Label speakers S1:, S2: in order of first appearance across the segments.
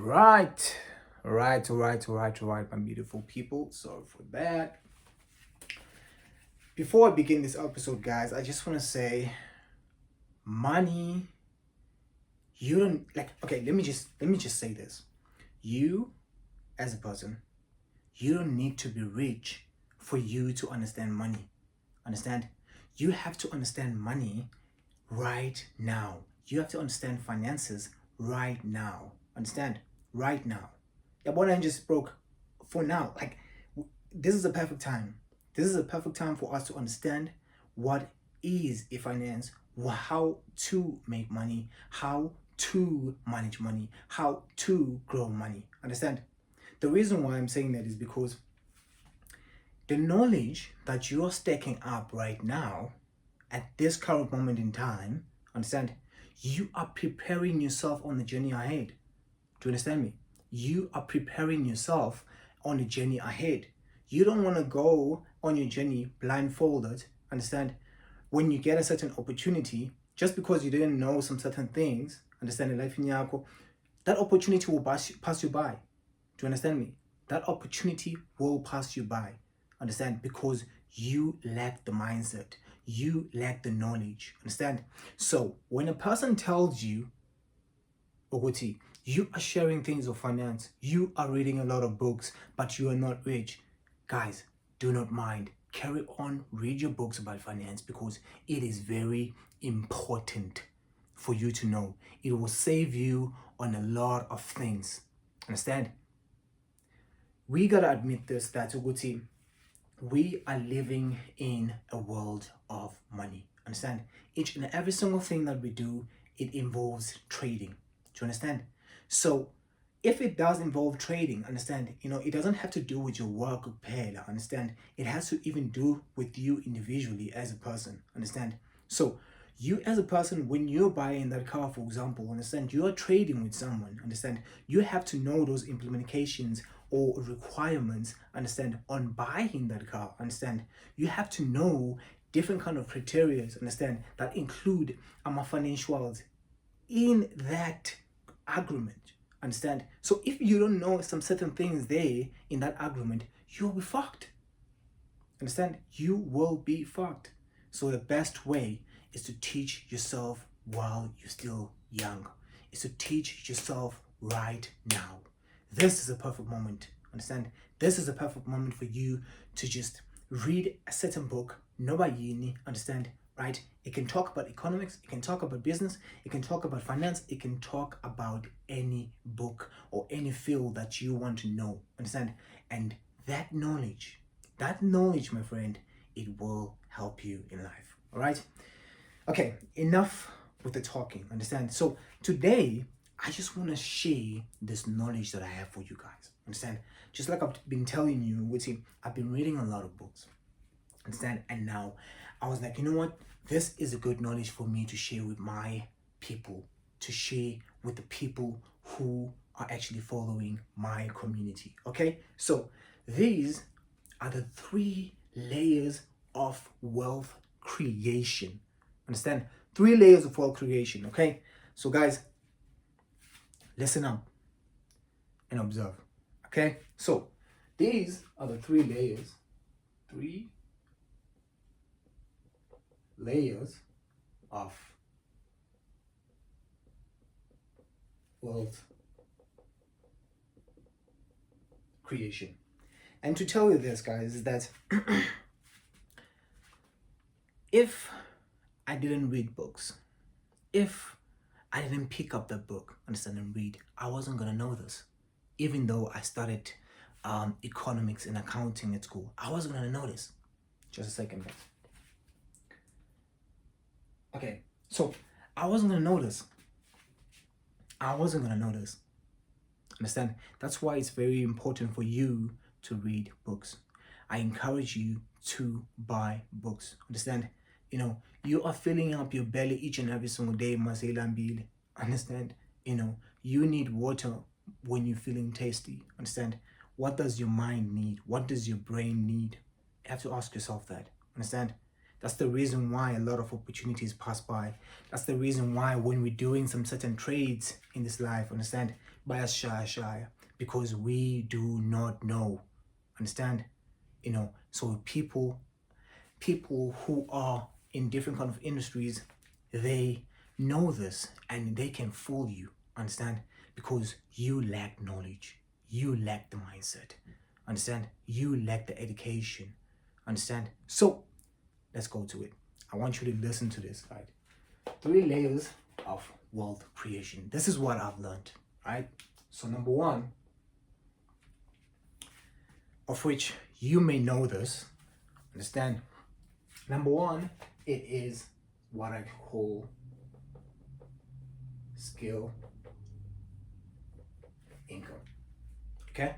S1: Right, right, my beautiful people. Sorry for that. Before I begin this episode, guys, I just want to say, money. You don't like. Okay, let me just say this. You, as a person, you don't need to be rich for you to understand money. Understand? You have to understand money right now. You have to understand finances right now. Understand? Right now. Yeah, what I just broke for now. This is a perfect time. This is a perfect time for us to understand what is a finance, how to make money, how to manage money, how to grow money. Understand? The reason why I'm saying that is because the knowledge that you're stacking up right now at this current moment in time, understand, you are preparing yourself on the journey ahead. Do you understand me? You are preparing yourself on the journey ahead. You don't want to go on your journey blindfolded, understand? When you get a certain opportunity, just because you didn't know some certain things, understand, in life in yako, that opportunity will pass you by. Do you understand me? That opportunity will pass you by. Understand? Because you lack the mindset. You lack the knowledge. Understand? So when a person tells you, Oguti, you are sharing things of finance, you are reading a lot of books, but you are not rich. Guys, do not mind. Carry on, read your books about finance because it is very important for you to know. It will save you on a lot of things. Understand? We gotta admit this, that Oguti, we are living in a world of money. Understand? Each and every single thing that we do, it involves trading. Do you understand? So if it does involve trading, understand, it doesn't have to do with your work or pay, understand? It has to even do with you individually as a person, understand? So you as a person, when you're buying that car, for example, understand, you are trading with someone, understand? You have to know those implementations or requirements, understand, on buying that car, understand? You have to know different kind of criteria, understand, that include financials in that agreement. Understand? So if you don't know some certain things there in that agreement, you'll be fucked. Understand? You will be fucked. So the best way is to teach yourself while you're still young. Is to teach yourself right now. This is a perfect moment. Understand? This is a perfect moment for you to just read a certain book, Nobayini, understand? Right? It can talk about economics, it can talk about business, it can talk about finance, it can talk about any book or any field that you want to know. Understand? And that knowledge, my friend, it will help you in life. All right? Okay, enough with the talking. Understand? So today, I just want to share this knowledge that I have for you guys. Understand? Just like I've been telling you, I've been reading a lot of books. Understand? And now I was like, you know what? This is a good knowledge for me to share with my people, to share with the people who are actually following my community. Okay? So these are the 3 layers of wealth creation. Understand? 3 layers of wealth creation. Okay? So guys, listen up and observe. Okay? So these are the 3 layers. 3 layers of wealth creation. And to tell you this, guys, is that if I didn't read books, if I didn't pick up that book, understand, and read, I wasn't gonna know this. Even though I studied economics and accounting at school, I wasn't gonna know this. Just a second, guys. Okay, so I wasn't gonna know this. Understand? That's why it's very important for you to read books. I encourage you to buy books. Understand? You are filling up your belly each and every single day, Masela. Understand? You need water when you're feeling tasty. Understand? What does your mind need? What does your brain need? You have to ask yourself that. Understand? That's the reason why a lot of opportunities pass by. That's the reason why when we're doing some certain trades in this life, understand, bias shy, because we do not know, understand, so people who are in different kind of industries, they know this and they can fool you, understand, because you lack knowledge, you lack the mindset, understand, you lack the education, understand. So let's go to it. I want you to listen to this, right? 3 layers of wealth creation. This is what I've learned, right? So number one, of which you may know this, understand. Number one, it is what I call skill income. Okay?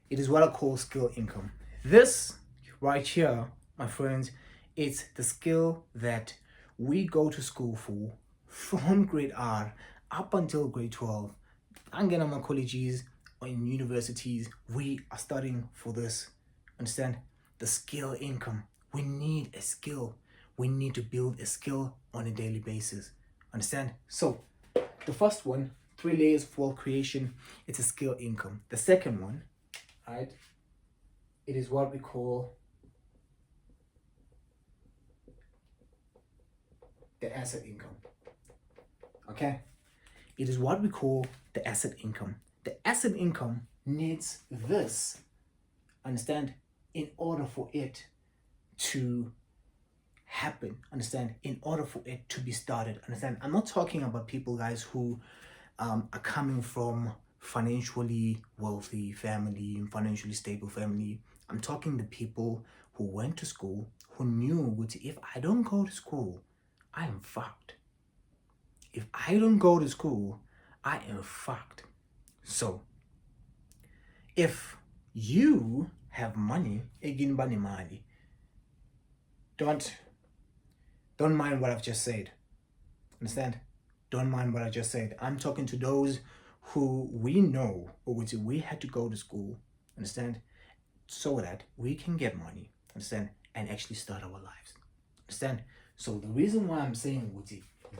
S1: It is what I call skill income. This right here, my friends, it's the skill that we go to school for from grade R up until grade 12. I'm getting my colleges or in universities, we are studying for this. Understand? The skill income. We need a skill. We need to build a skill on a daily basis. Understand? So, the first one, 3 layers of wealth creation, it's a skill income. The second one, right, it is what we call the asset income. Okay? It is what we call the asset income. The asset income needs this, understand, in order for it to happen, understand, in order for it to be started, understand. I'm not talking about people, guys, who are coming from financially wealthy family, financially stable family. I'm talking the people who went to school, who knew if I don't go to school, I am fucked. If I don't go to school, I am fucked. So, if you have money, don't mind what I've just said. Understand? Don't mind what I just said. I'm talking to those who we know, or we had to go to school, understand, so that we can get money, understand, and actually start our lives. Understand? So the reason why I'm saying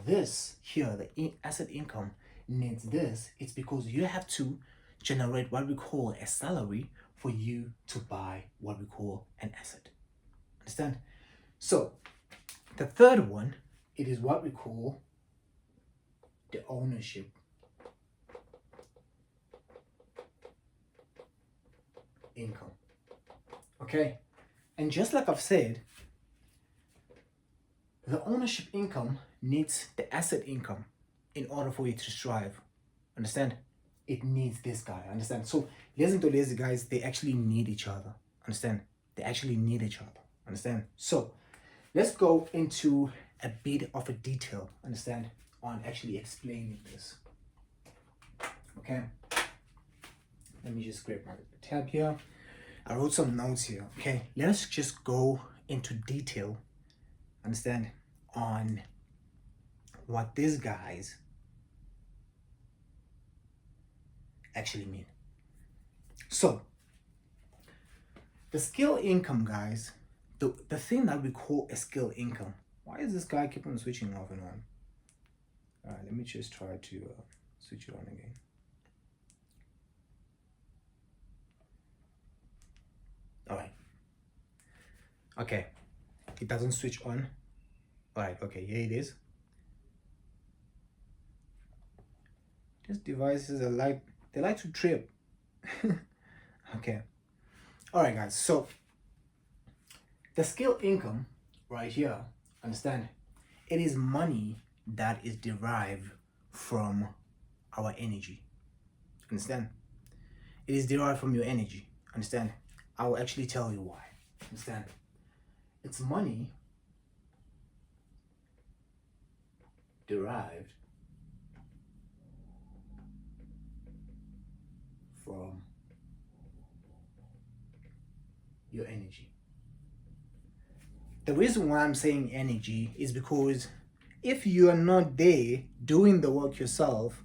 S1: this here, the asset income needs this, it's because you have to generate what we call a salary for you to buy what we call an asset. Understand? So the third one, it is what we call the ownership income. Okay? And just like I've said, the ownership income needs the asset income in order for it to strive. Understand? It needs this guy. Understand? So, lazy guys, they actually need each other. Understand? They actually need each other. Understand? So, let's go into a bit of a detail, understand, on actually explaining this. Okay? Let me just grab my tab here. I wrote some notes here. Okay? Let's just go into detail, understand, on what these guys actually mean. So, the skill income, guys, the thing that we call a skill income. Why is this guy keep on switching off and on? All right, let me just try to switch it on again. All right. Okay. It doesn't switch on. All right. Okay. Here it is. These devices are they like to trip. Okay. All right, guys. So the skill income right here, understand, it is money that is derived from our energy. Understand? It is derived from your energy. Understand? I will actually tell you why. Understand? It's money derived from your energy. The reason why I'm saying energy is because if you are not there doing the work yourself,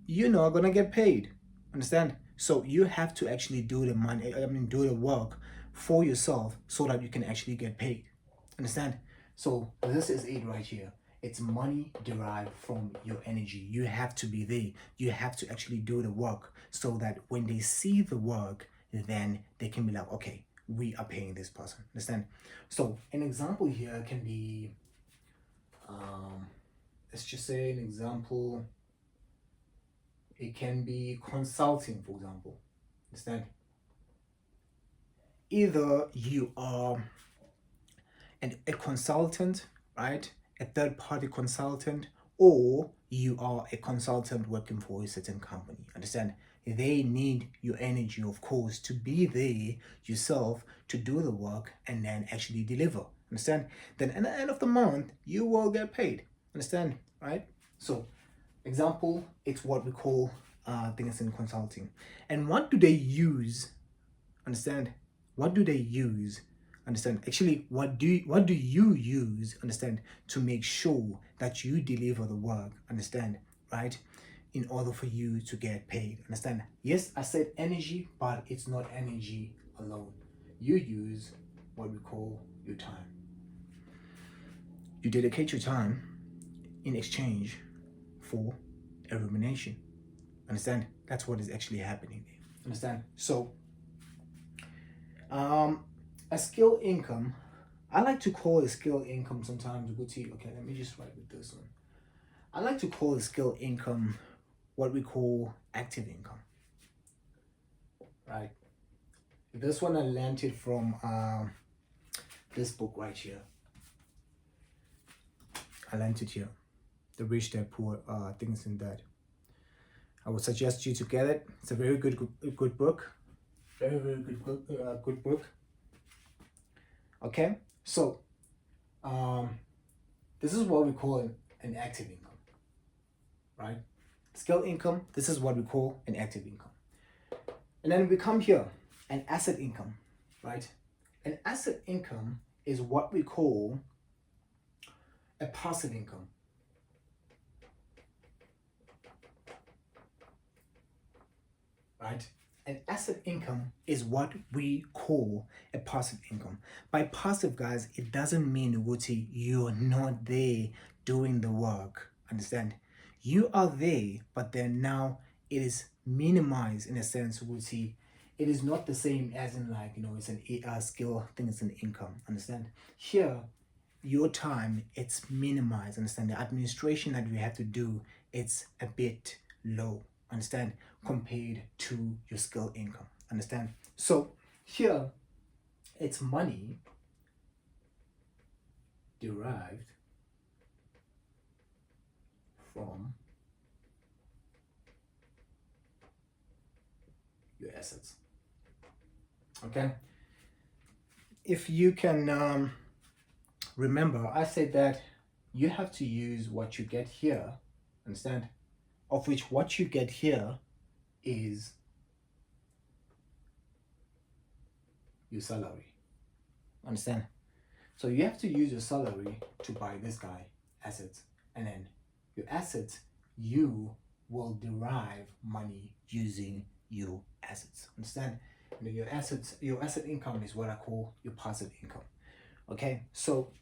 S1: you're not gonna get paid. Understand? So you have to actually do the work for yourself so that you can actually get paid. Understand? So this is it right here. It's money derived from your energy. You have to be there. You have to actually do the work so that when they see the work, then they can be like, okay, we are paying this person. Understand? So an example here can be, let's just say an example. It can be consulting, for example. Understand? Either you are a consultant, right? A third party consultant, or you are a consultant working for a certain company. Understand? They need your energy, of course, to be there yourself to do the work and then actually deliver. Understand? Then at the end of the month, you will get paid. Understand? Right? So, example, it's what we call things in consulting. And what do they use? Understand? What do they use? Understand? Actually, what do you use? Understand? To make sure that you deliver the work. Understand? Right? In order for you to get paid. Understand? Yes, I said energy, but it's not energy alone. You use what we call your time. You dedicate your time in exchange for a remuneration. Understand? That's what is actually happening there. Understand? So, a skill income, I like to call a skill income sometimes. Okay, let me just write with this one. I like to call a skill income what we call active income. Right? This one I learned it from this book right here. I learned it here. The Rich Dad Poor Things in That. I would suggest you to get it. It's a very good book. Very good book. Okay, so this is what we call an active income, right? Skill income. This is what we call an active income, and then we come here, an asset income, right? An asset income is what we call a passive income. Right? An asset income is what we call a passive income. By passive, guys, it doesn't mean Wuti, you're not there doing the work. Understand? You are there, but then now it is minimized in a sense, Wuti. It is not the same as in like, it's an skill thing, it's an income. Understand? Here, your time, it's minimized. Understand? The administration that we have to do, it's a bit low. Understand? Compared to your skill income. Understand? So here it's money derived from your assets. Okay, if you can remember, I said that you have to use what you get here. Understand? Of which what you get here is your salary. Understand? So you have to use your salary to buy this guy assets, and then your assets, you will derive money using your assets. Understand? And then your asset income is what I call your passive income. Okay, so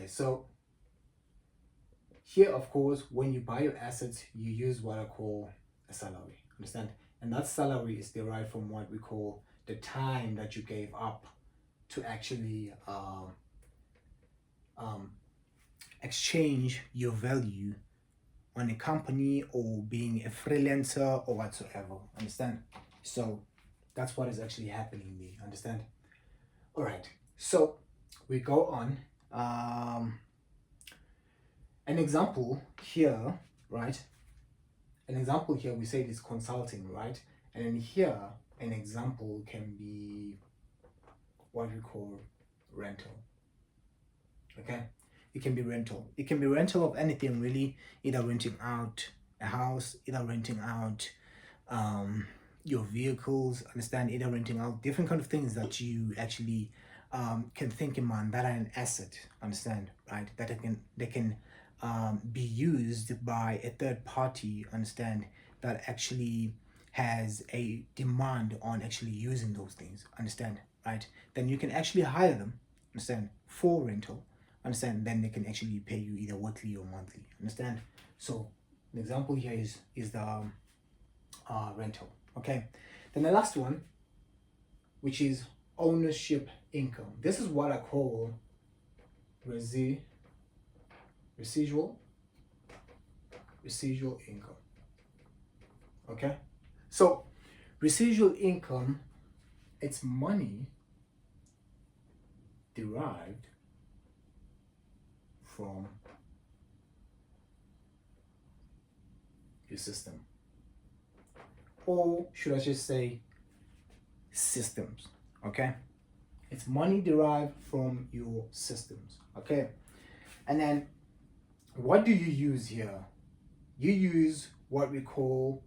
S1: so here, of course, when you buy your assets, you use what I call a salary. Understand? And that salary is derived from what we call the time that you gave up to actually exchange your value on a company or being a freelancer or whatsoever. Understand? So that's what is actually happening there. Understand? All right. So we go on. An example here, right? An example here, we say it is consulting, right? And then here, an example can be what we call rental. Okay? It can be rental. It can be rental of anything really, either renting out a house, either renting out your vehicles, understand, either renting out different kind of things that you actually can think in mind that are an asset, understand, right? That they can be used by a third party, understand, that actually has a demand on actually using those things, understand, right? Then you can actually hire them, understand, for rental, understand, then they can actually pay you either weekly or monthly, understand. So the example here is the rental. Okay, then the last one, which is ownership income. This is what I call residual income. Okay, so residual income, it's money derived from your system, or should I just say systems. Okay, it's money derived from your systems. Okay, and then what do you use here? You use what we call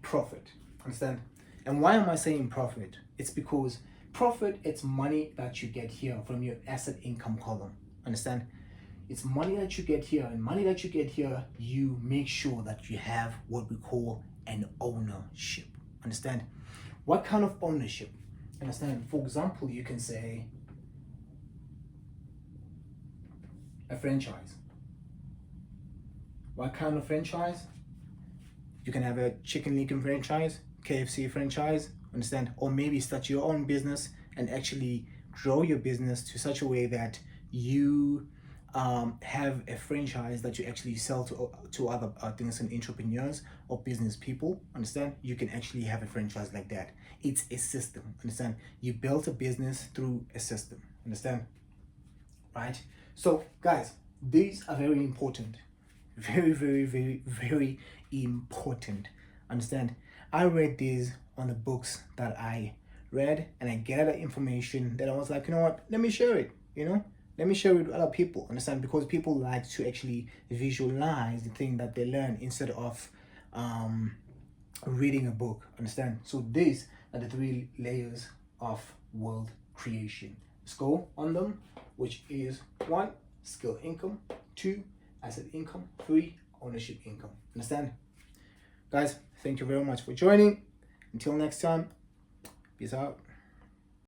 S1: profit, understand? And why am I saying profit? It's because profit, it's money that you get here from your asset income column, understand? It's money that you get here, and money that you get here, you make sure that you have what we call an ownership, understand? What kind of ownership? Understand? For example, you can say a franchise. What kind of franchise? You can have a Chicken Licken franchise, KFC franchise, understand? Or maybe start your own business and actually grow your business to such a way that you have a franchise that you actually sell to other things and entrepreneurs or business people, understand? You can actually have a franchise like that. It's a system, understand? You built a business through a system, understand? Right? So guys, these are very important. Very important, understand? I read these on the books that I read, and I gathered information that I was like, you know what, let me share it, let me share it with other people, understand? Because people like to actually visualize the thing that they learn instead of reading a book, understand? So these are the 3 layers of wealth creation. Let's go on them, which is 1, skill income, 2, asset income, 3, ownership income, understand? Guys, thank you very much for joining. Until next time, peace out.